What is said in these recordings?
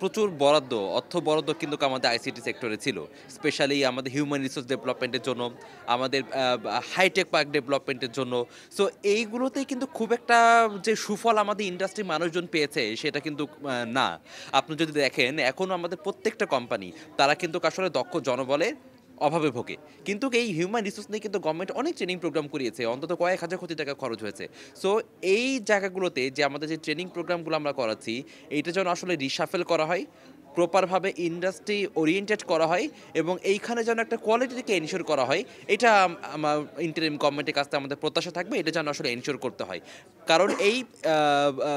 প্রচুর বরাদ্দ, অর্থ বরাদ্দ কিন্তু আমাদের আইসিটি সেক্টরে ছিল। স্পেশালি আমাদের হিউম্যান রিসোর্স ডেভেলপমেন্টের জন্য, আমাদের হাইটেক পার্ক ডেভেলপমেন্টের জন্য। সো এইগুলোতেই কিন্তু খুব একটা যে সুফল আমাদের ইন্ডাস্ট্রির মানুষজন পেয়েছে সেটা কিন্তু না। আপনি যদি দেখেন এখনো আমাদের প্রত্যেকটা কোম্পানি তারা কিন্তু আসলে দক্ষ জনবলের অভাবে ভোগে। কিন্তু এই হিউম্যান রিসোর্স নিয়ে কিন্তু গভর্নমেন্ট অনেক ট্রেনিং প্রোগ্রাম করিয়েছে। অন্তত কয়েক হাজার কোটি টাকা খরচ হয়েছে। সো এই জায়গাগুলোতে যে আমাদের যে ট্রেনিং প্রোগ্রামগুলো আমরা করাচ্ছি, এইটা যেন আসলে রিশাফেল করা হয়, প্রপারভাবে ইন্ডাস্ট্রি ওরিয়েন্টেড করা হয় এবং এইখানে যেন একটা কোয়ালিটিকে এনশিওর করা হয়, এটা আমার ইন্টারিম গভর্নমেন্টের কাছ থেকে আমাদের প্রত্যাশা থাকবে, এটা যেন আসলে এনশিওর করতে হয়। কারণ এই আ আ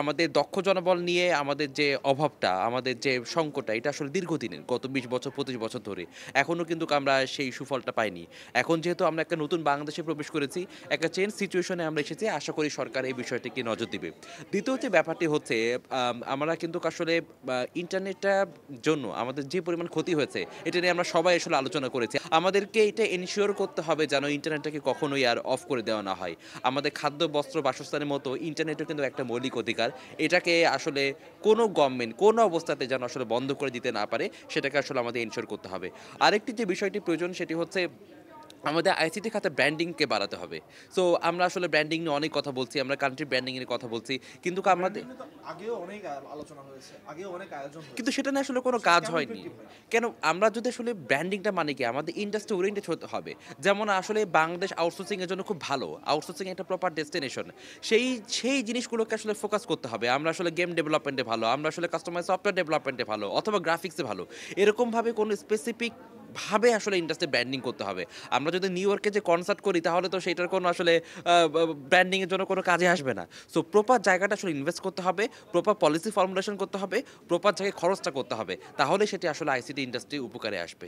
আমাদের দক্ষ জনবল নিয়ে আমাদের যে অভাবটা, আমাদের যে সংকটটা, এটা আসলে দীর্ঘদিনের। গত ২০ বছর, ২৫ বছর ধরে। এখনো কিন্তু আমরা সেই সুফলটা পাইনি। এখন যেহেতু আমরা একটা নতুন বাংলাদেশে প্রবেশ করেছি, একটা চেঞ্জ সিচুয়েশনে আমরা এসেছি, আশা করি সরকার এই বিষয়টিকে নজর দিবে। দ্বিতীয় যে ব্যাপারটি হচ্ছে, আমরা কিন্তু আসলে ইন্টারনেটটার জন্য আমাদের যে পরিমাণ ক্ষতি হয়েছে, এটা নিয়ে আমরা সবাই আসলে আলোচনা করেছি। আমাদেরকে এটা এনশিওর করতে হবে যেন ইন্টারনেটটাকে কখনোই আর অফ করে দেওয়া না হয়। আমাদের খাদ্য, বস্ত্র, বাসস্থানের মতো ইন্টারনেটও কিন্তু একটা মৌলিক অধিকার। এটাকে আসলে কোনো গভর্নমেন্ট কোনো অবস্থাতে যেন আসলে বন্ধ করে দিতে না পারে, সেটাকে আসলে আমাদের এনশিওর করতে হবে। আরেকটি যে বিষয়টি প্রয়োজন সেটি হচ্ছে আমাদের আইসিটি খাতে ব্র্যান্ডিংকে বাড়াতে হবে। সো আমরা আসলে ব্র্যান্ডিং নিয়ে অনেক কথা বলছি, আমরা কান্ট্রি ব্র্যান্ডিং এর কথা বলছি। কিন্তু ব্র্যান্ডিং আমাদের নিয়ে তো আগেও অনেক আলোচনা হয়েছে। আগেও অনেক আয়োজন কিন্তু হয়েছে। সেটা নিয়ে আসলে কোনো সেটা কাজ কেমন হয়নি। ইফেক্টিভ হয়? কেন? আমরা যদি আসলে ব্র্যান্ডিংটা মানে কি? আমাদের ইন্ডাস্ট্রি ওরিয়েন্টেড হতে হবে। যেমন আসলে বাংলাদেশ আউটসোর্সিং এর জন্য খুব ভালো। আউটসোর্সিং একটা প্রপার ডেস্টিনেশন। সেই সেই জিনিসগুলোকে আসলে ফোকাস করতে হবে। আমরা আসলে গেম ডেভেলপমেন্টে ভালো, আমরা আসলে কাস্টমাইজ সফটওয়্যার ডেভেলপমেন্টে ভালো অথবা গ্রাফিক্সে ভালো। এরকমভাবে কোনো স্পেসিফিক ভাবে আসলে ইন্ডাস্ট্রি ব্র্যান্ডিং করতে হবে। আমরা যদি নিউ ইয়র্কে যে কনসার্ট করি তাহলে তো সেটার কোনো আসলে আ বা ব্র্যান্ডিং এর জন্য কোনো কাজে আসবে না। সো প্রপার জায়গাটা আসলে ইনভেস্ট করতে হবে, প্রপার পলিসি ফর্মুলেশন করতে হবে, প্রপার জায়গায় খরচটা করতে হবে। তাহলে সেটি আসলে আইসিটি ইন্ডাস্ট্রি উপকারে আসবে।